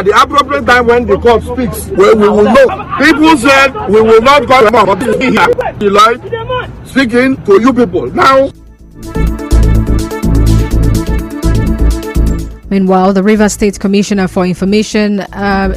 at the appropriate time when the court speaks, we will know. People said we will not come about, but he like speaking to you people now. Meanwhile, the Rivers State Commissioner for Information,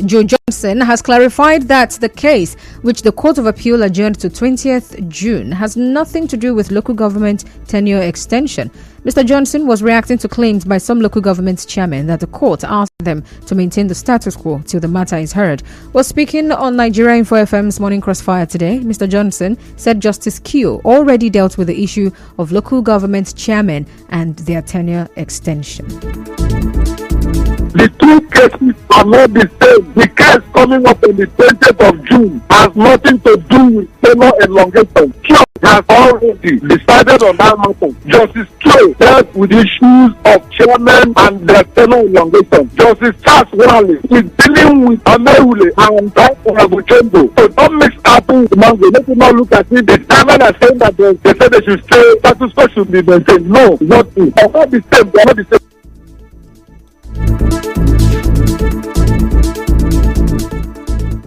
Joe Johnson, has clarified that the case, which the Court of Appeal adjourned to 20th June, has nothing to do with local government tenure extension. Mr. Johnson was reacting to claims by some local government chairmen that the court asked them to maintain the status quo till the matter is heard. While speaking on Nigeria Info FM's Morning Crossfire today, Mr. Johnson said Justice Kyo already dealt with the issue of local government chairmen and their tenure extension. The two cases are not the same. The case coming up on the 20th of June has nothing to do with tenure elongation. Kyo has already decided on that matter. Justice Kyo dealt with issues of chairman and their tenure elongation. Justice Charles Wale is dealing with Amerule and Buchendo. So don't mix apple with mango. Let me not look at it. The chairman are saying that they said they should stay, status quo should be maintained. No, not true. They are not the same. They are not the same.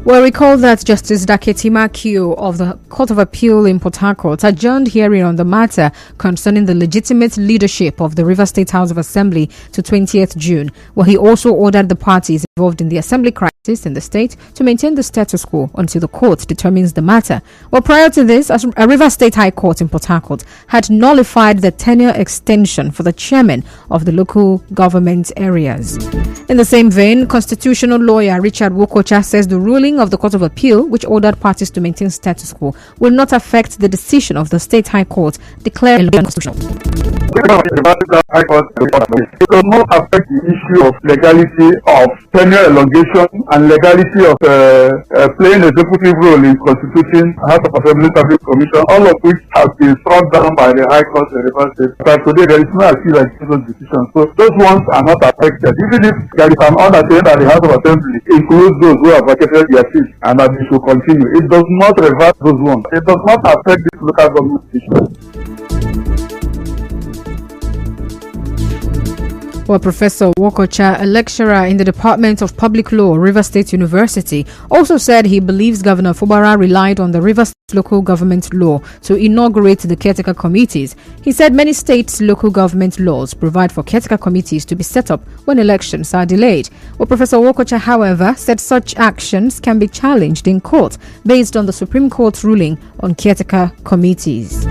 Well, recall that Justice Daketima Kyo of the Court of Appeal in Port Harcourt adjourned hearing on the matter concerning the legitimate leadership of the Rivers State House of Assembly to 20th June, where he also ordered the parties involved in the assembly crisis in the state to maintain the status quo until the court determines the matter. Well, prior to this, a Rivers State High Court in Port Harcourt had nullified the tenure extension for the chairman of the local government areas. In the same vein, constitutional lawyer Richard Wokocha says the ruling of the Court of Appeal, which ordered parties to maintain status quo, will not affect the decision of the State High Court declared unconstitutional. It does not affect the issue of legality of tenure elongation and legality of playing a executive role in constituting House of Assembly Service Commission, all of which have been struck down by the High Court in the Rivers State. But today there is no appeal like those decisions. So those ones are not affected. Even if there is an order saying that the House of Assembly includes those who have vacated their seats and that they should continue, it does not reverse those ones. It does not affect this local government decision. Well, Professor Wokocha, a lecturer in the Department of Public Law, Rivers State University, also said he believes Governor Fubara relied on the Rivers State local government law to inaugurate the caretaker committees. He said many states' local government laws provide for caretaker committees to be set up when elections are delayed. Well, Professor Wokocha, however, said such actions can be challenged in court based on the Supreme Court's ruling on caretaker committees.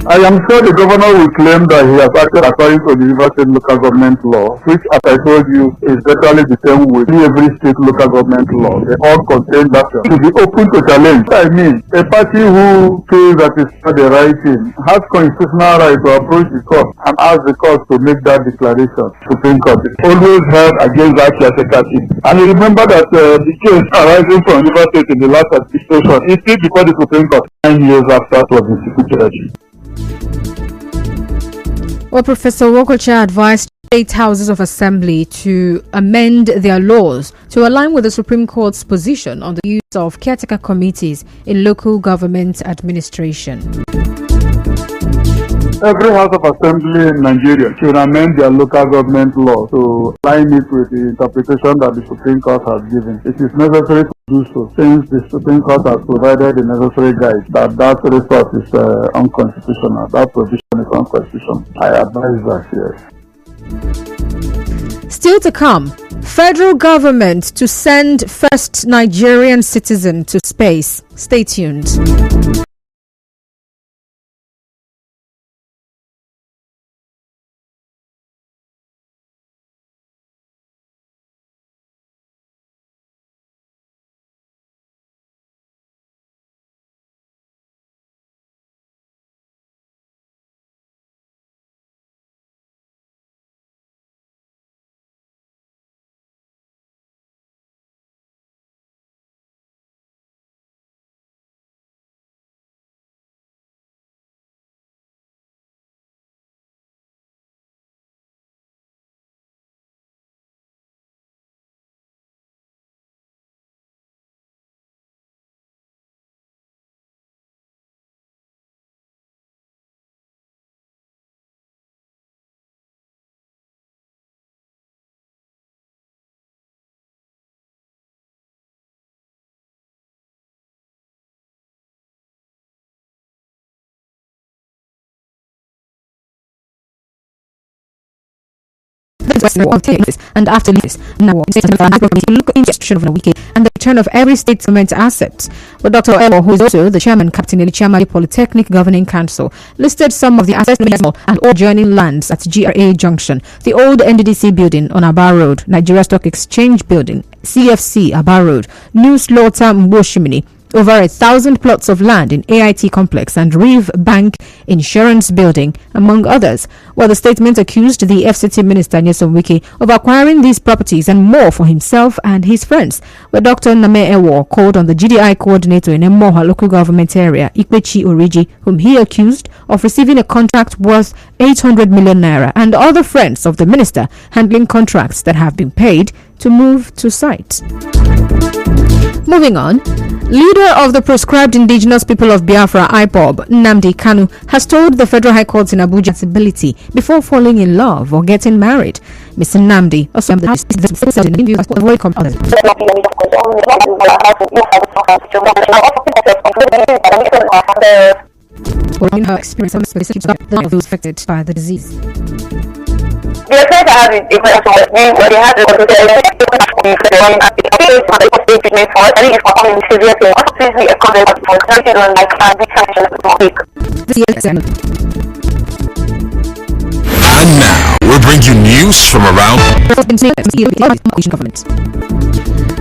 I am sure the governor will claim that he has acted according to the Rivers State local government law, which, as I told you, is virtually the same with every state local government law. They all contain that to be open to challenge. I mean, a party who feels that it's not the right thing has constitutional right to approach the court and ask the court to make that declaration. Supreme Court is always held against that caretaker thing. And you remember that the case arising from Rivers State in the last administration is still before the Supreme Court 9 years after it was instituted. Well, Professor Wokocha advised state houses of assembly to amend their laws to align with the Supreme Court's position on the use of caretaker committees in local government administration. Every House of Assembly in Nigeria should amend their local government law to align it with the interpretation that the Supreme Court has given. It is necessary to do so since the Supreme Court has provided the necessary guide that resource is unconstitutional. That provision is unconstitutional. I advise that, yes. Still to come, federal government to send first Nigerian citizen to space. Stay tuned. and after this, now look into of a wiki and the return of every state government assets. But Dr. Ewo, who is also the chairman, Captain Elichama Polytechnic Governing Council, listed some of the assets and all joining lands at GRA Junction, the old NDDC building on Aba Road, Nigeria Stock Exchange building, CFC Aba Road, New Slaughter Mboshimini, over 1,000 plots of land in AIT complex and Reeve Bank Insurance building, among others. While the statement accused the FCT minister Nyesom Wike of acquiring these properties and more for himself and his friends. Where Dr. Name Ewo called on the GDI coordinator in Emoha local government area, Ikpechi Oriji, whom he accused of receiving a contract worth 800 million naira, and other friends of the minister handling contracts that have been paid to move to site. Moving on, leader of the proscribed indigenous people of Biafra, IPOB, Nnamdi Kanu, has told the Federal High Court in Abuja its ability before falling in love or getting married. Mr. Nnamdi also her experience of specific those affected by the disease. The effect I have is different from what they have to treatment for. I think it's for all severe things. Also, please be a comment for something like And now we'll bring you news from around government.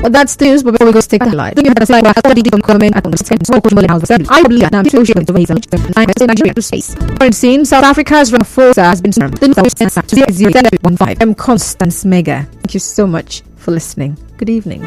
Well, that's the news, but before we go to take a live, you had a slide where I comment at Nigeria to space. Scene, South Africa's Ramaphosa has been to 0.15. I'm Constance Mega. Thank you so much for listening. Good evening.